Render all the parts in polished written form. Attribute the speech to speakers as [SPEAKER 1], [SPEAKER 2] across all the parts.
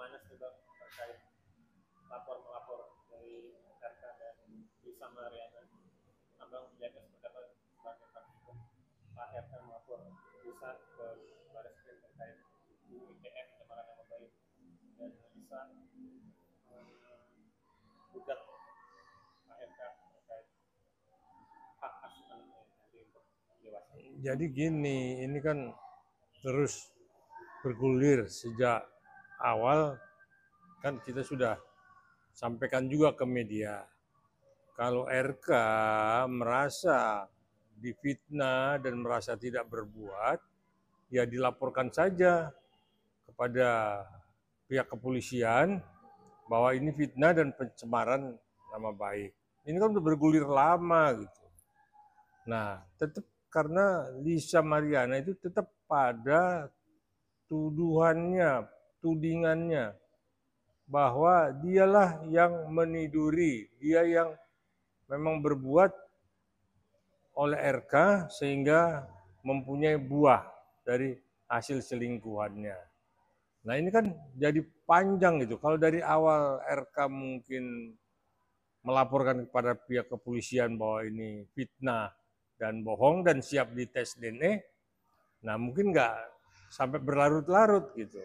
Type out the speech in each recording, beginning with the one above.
[SPEAKER 1] gimana sih Bang terkait lapor-melapor dari RK dan Lisa Mariana? Abang melihatnya seperti apa sebagai Pak RK melapor Lisa ke Baris Krim terkait UITM pencemaran nama baik dan Lisa gugat Pak RK terkait hak asuh anaknya nanti untuk dewasa.
[SPEAKER 2] Jadi gini, ini kan terus bergulir sejak awal, kan kita sudah sampaikan juga ke media. Kalau RK merasa difitnah dan merasa tidak berbuat, ya dilaporkan saja kepada pihak kepolisian bahwa ini fitnah dan pencemaran nama baik. Ini kan udah bergulir lama gitu. Nah, tetap karena Lisa Mariana itu tetap pada tuduhannya, tudingannya bahwa dialah yang meniduri, dia yang memang berbuat oleh RK sehingga mempunyai buah dari hasil selingkuhannya. Nah ini kan jadi panjang gitu. Kalau dari awal RK mungkin melaporkan kepada pihak kepolisian bahwa ini fitnah dan bohong dan siap dites DNA, nah mungkin nggak sampai berlarut-larut gitu.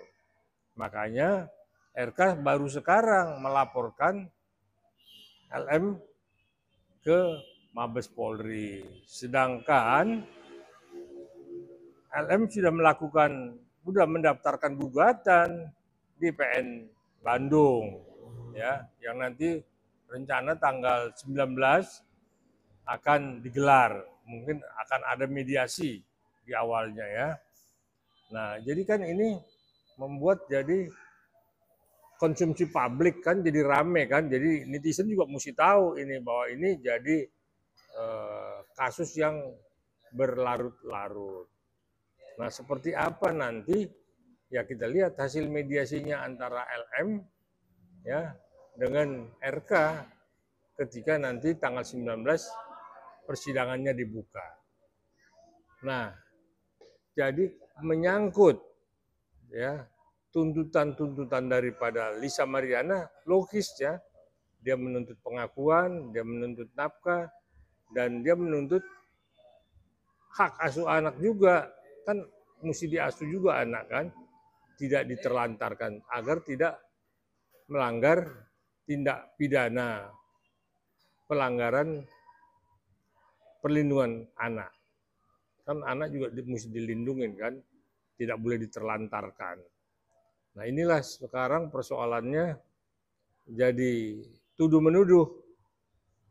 [SPEAKER 2] Makanya RK baru sekarang melaporkan LM ke Mabes Polri. Sedangkan LM sudah mendaftarkan gugatan di PN Bandung, ya, yang nanti rencana tanggal 19 akan digelar. Mungkin akan ada mediasi di awalnya ya. Nah, jadi kan ini membuat jadi konsumsi publik kan jadi rame kan, jadi netizen juga mesti tahu ini bahwa ini jadi kasus yang berlarut-larut. Nah, seperti apa nanti ya kita lihat hasil mediasinya antara LM ya dengan RK ketika nanti tanggal 19 persidangannya dibuka. Nah, jadi menyangkut ya tuntutan-tuntutan daripada Lisa Mariana logis ya. Dia menuntut pengakuan, dia menuntut nafkah, dan dia menuntut hak asuh anak juga. Kan mesti diasuh juga anak kan, tidak diterlantarkan agar tidak melanggar tindak pidana pelanggaran perlindungan anak. Kan anak juga mesti dilindungi kan, tidak boleh diterlantarkan. Nah inilah sekarang persoalannya jadi tuduh-menuduh,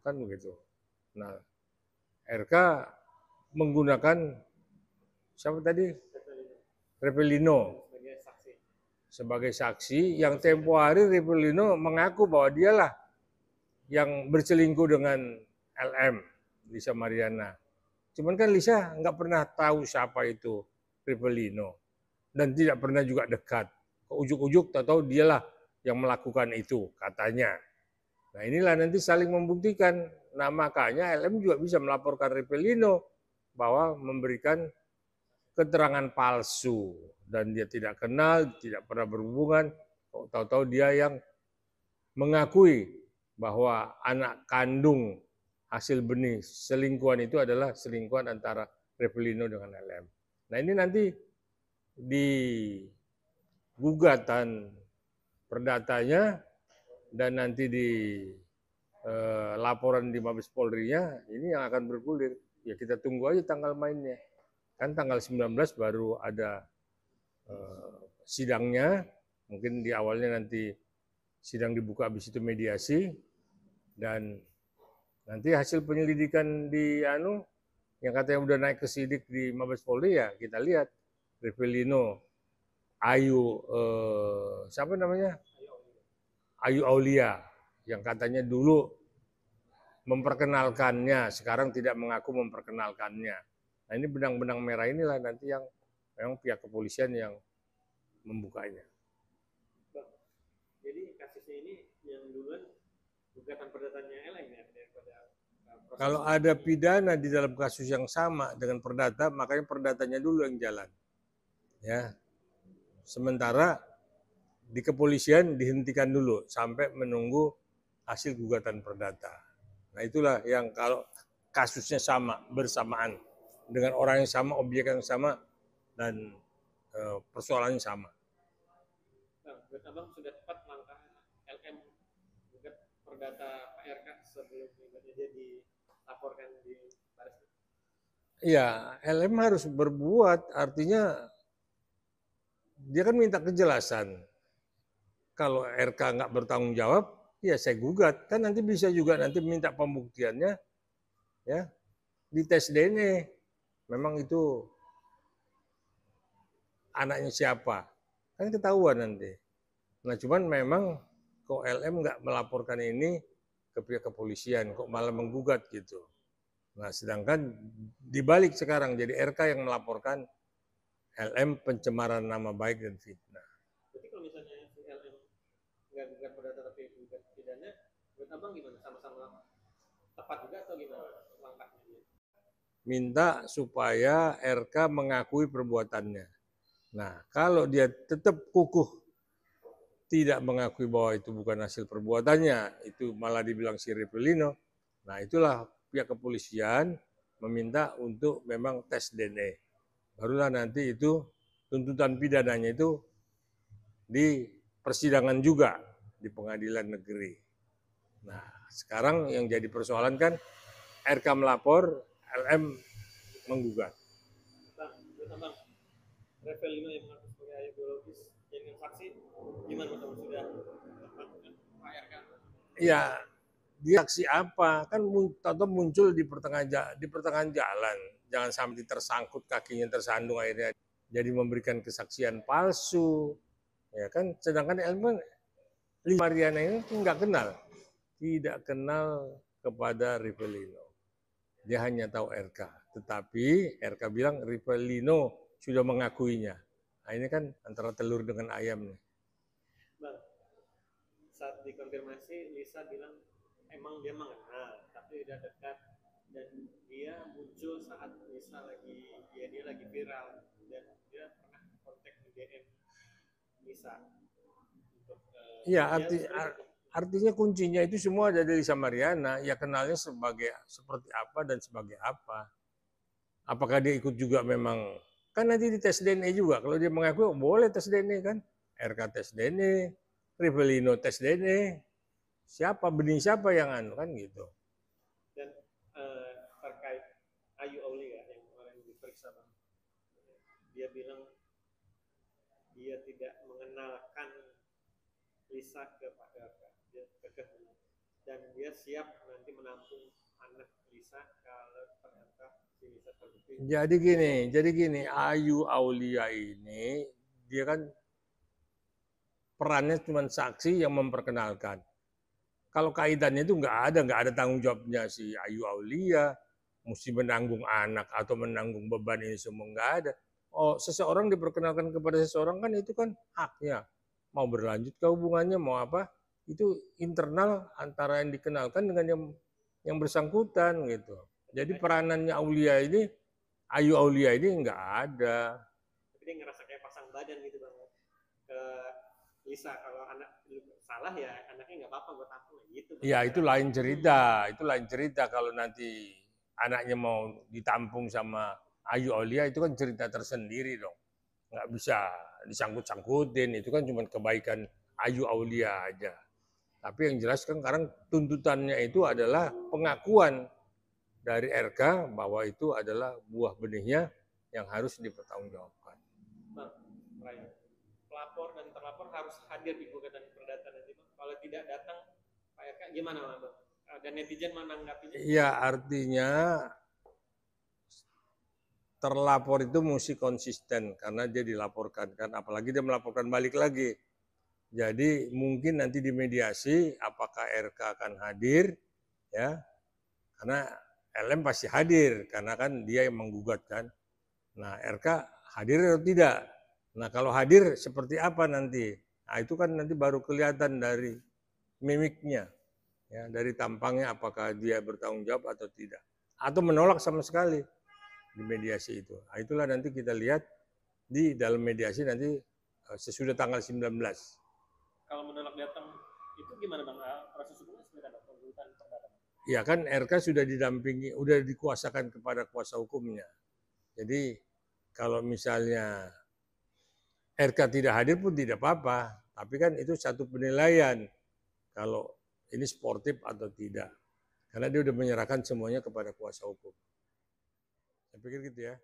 [SPEAKER 2] kan begitu. Nah RK menggunakan siapa tadi? Repelino sebagai saksi yang tempo hari Repelino mengaku bahwa dialah yang berselingkuh dengan LM, Lisa Mariana. Cuman kan Lisa nggak pernah tahu siapa itu Repelino dan tidak pernah juga dekat. Ke ujuk-ujuk tahu dialah yang melakukan itu katanya. Nah inilah nanti saling membuktikan. Nah makanya LM juga bisa melaporkan Repelino bahwa memberikan keterangan palsu dan dia tidak kenal, tidak pernah berhubungan, tahu-tahu dia yang mengakui bahwa anak kandung hasil benih selingkuhan itu adalah selingkuhan antara Repelino dengan LM. Nah ini nanti di gugatan perdatanya dan nanti di laporan di Mabes Polri-nya ini yang akan bergulir. Ya kita tunggu aja tanggal mainnya. Kan tanggal 19 baru ada sidangnya, mungkin di awalnya nanti sidang dibuka, habis itu mediasi, dan nanti hasil penyelidikan di yang katanya udah naik ke sidik di Mabes Polri ya kita lihat Repelino, Ayu, siapa namanya? Ayu Aulia, yang katanya dulu memperkenalkannya, sekarang tidak mengaku memperkenalkannya. Nah ini benang-benang merah inilah nanti yang memang pihak kepolisian yang membukanya.
[SPEAKER 1] Jadi kasusnya ini yang duluan gugatan perdatanya LM ya daripada
[SPEAKER 2] kalau ada pidana di dalam kasus yang sama dengan perdata, makanya perdatanya dulu yang jalan. Ya. Sementara di kepolisian dihentikan dulu sampai menunggu hasil gugatan perdata. Nah itulah yang kalau kasusnya sama, bersamaan, dengan orang yang sama, objek yang sama, dan persoalannya sama.
[SPEAKER 1] Nah, menurut Abang sudah tepat langkah LM gugat perdata Pak RK sebelum dia dilaporkan di Baris?
[SPEAKER 2] Iya, LM harus berbuat, artinya dia kan minta kejelasan. Kalau RK nggak bertanggung jawab, ya saya gugat. Kan nanti bisa juga nanti minta pembuktiannya, ya di tes DNA. Memang itu anaknya siapa, kan ketahuan nanti. Nah cuman memang kok LM nggak melaporkan ini ke pihak kepolisian, kok malah menggugat gitu. Nah sedangkan dibalik sekarang jadi RK yang melaporkan LM pencemaran nama baik dan fitnah.
[SPEAKER 1] Berarti kalau misalnya si LM nggak gugat perdata tapi gugat pidana, menurut Abang gimana? Sama-sama tepat juga atau gimana langkahnya?
[SPEAKER 2] Minta supaya RK mengakui perbuatannya. Nah kalau dia tetap kukuh tidak mengakui bahwa itu bukan hasil perbuatannya, itu malah dibilang si Rivellino, nah itulah pihak kepolisian meminta untuk memang tes DNA. Barulah nanti itu tuntutan pidananya itu di persidangan juga di pengadilan negeri. Nah sekarang yang jadi persoalan kan RK melapor, LM menggugat.
[SPEAKER 1] Bang, Bang, Rivellino yang mengaku sebagai ayah biologis jadikan saksi, gimana Bang sudah tepat dengan Pak RK?
[SPEAKER 2] Ya, dia saksi apa? Kan atau muncul di pertengahan jalan. Jangan sampai tersangkut kakinya tersandung akhirnya jadi memberikan kesaksian palsu. Ya kan, sedangkan Elman Mariana ini nggak kenal, tidak kenal kepada Rivellino. Dia hanya tahu RK, tetapi RK bilang Rivellino sudah mengakuinya. Nah ini kan antara telur dengan ayam nih.
[SPEAKER 1] Bang, saat dikonfirmasi Lisa bilang emang dia mengenal, tapi udah dekat dan dia muncul saat Lisa lagi dia lagi viral dan dia pernah kontak DM Lisa.
[SPEAKER 2] Iya, artinya kuncinya itu semua ada dari Lisa Mariana. Ya kenalnya seperti apa dan sebagai apa. Apakah dia ikut juga memang, kan nanti di tes DNA juga. Kalau dia mengaku boleh tes DNA kan. RK tes DNA, Rivellino tes DNA. Siapa, benih siapa yang kan gitu.
[SPEAKER 1] Dan terkait Ayu Aulia yang kemarin diperiksa Bang, dia bilang dia tidak mengenalkan Lisa ke Pak RK, dia kekeh dan dia siap nanti menampung anak Lisa kalau ternyata si Lisa terbukti.
[SPEAKER 2] Jadi gini, Ayu Aulia ini dia kan perannya cuma saksi yang memperkenalkan. Kalau kaitannya itu nggak ada tanggung jawabnya si Ayu Aulia, mesti menanggung anak atau menanggung beban ini semua nggak ada. Oh, seseorang diperkenalkan kepada seseorang kan itu kan haknya. Mau berlanjut ke hubungannya, mau apa, itu internal antara yang dikenalkan dengan yang bersangkutan gitu. Jadi peranannya Aulia ini, Ayu Aulia ini nggak ada.
[SPEAKER 1] Tapi dia ngerasa kayak pasang badan gitu Bang ke Lisa, kalau anak salah ya anaknya nggak apa-apa gue tampung gitu.
[SPEAKER 2] Ya itu lain cerita kalau nanti anaknya mau ditampung sama Ayu Aulia itu kan cerita tersendiri dong. Nggak bisa disangkut-sangkutin, itu kan cuma kebaikan Ayu Aulia aja. Tapi yang jelas kan sekarang tuntutannya itu adalah pengakuan dari RK bahwa itu adalah buah benihnya yang harus dipertanggungjawabkan.
[SPEAKER 1] Bang, pelapor dan terlapor harus hadir di gugatan perdata nanti Bang. Kalau tidak datang Pak RK gimana Bang? Dan netizen menanggapinya?
[SPEAKER 2] Ya artinya terlapor itu mesti konsisten karena dia dilaporkan kan, apalagi dia melaporkan balik lagi. Jadi mungkin nanti di mediasi apakah RK akan hadir ya, karena LM pasti hadir karena kan dia yang menggugat kan. Nah RK hadir atau tidak. Nah kalau hadir seperti apa nanti? Nah itu kan nanti baru kelihatan dari mimiknya, ya, dari tampangnya apakah dia bertanggung jawab atau tidak, atau menolak sama sekali di mediasi itu. Nah, itulah nanti kita lihat di dalam mediasi nanti sesudah tanggal 19.
[SPEAKER 1] kalau menolak datang itu gimana Bang? Proses hukumnya seperti apa? Pengurutan perdata.
[SPEAKER 2] Ya kan RK sudah didampingi, udah dikuasakan kepada kuasa hukumnya. Jadi kalau misalnya RK tidak hadir pun tidak apa-apa, tapi kan itu satu penilaian kalau ini sportif atau tidak. Karena dia sudah menyerahkan semuanya kepada kuasa hukum. Saya pikir gitu ya.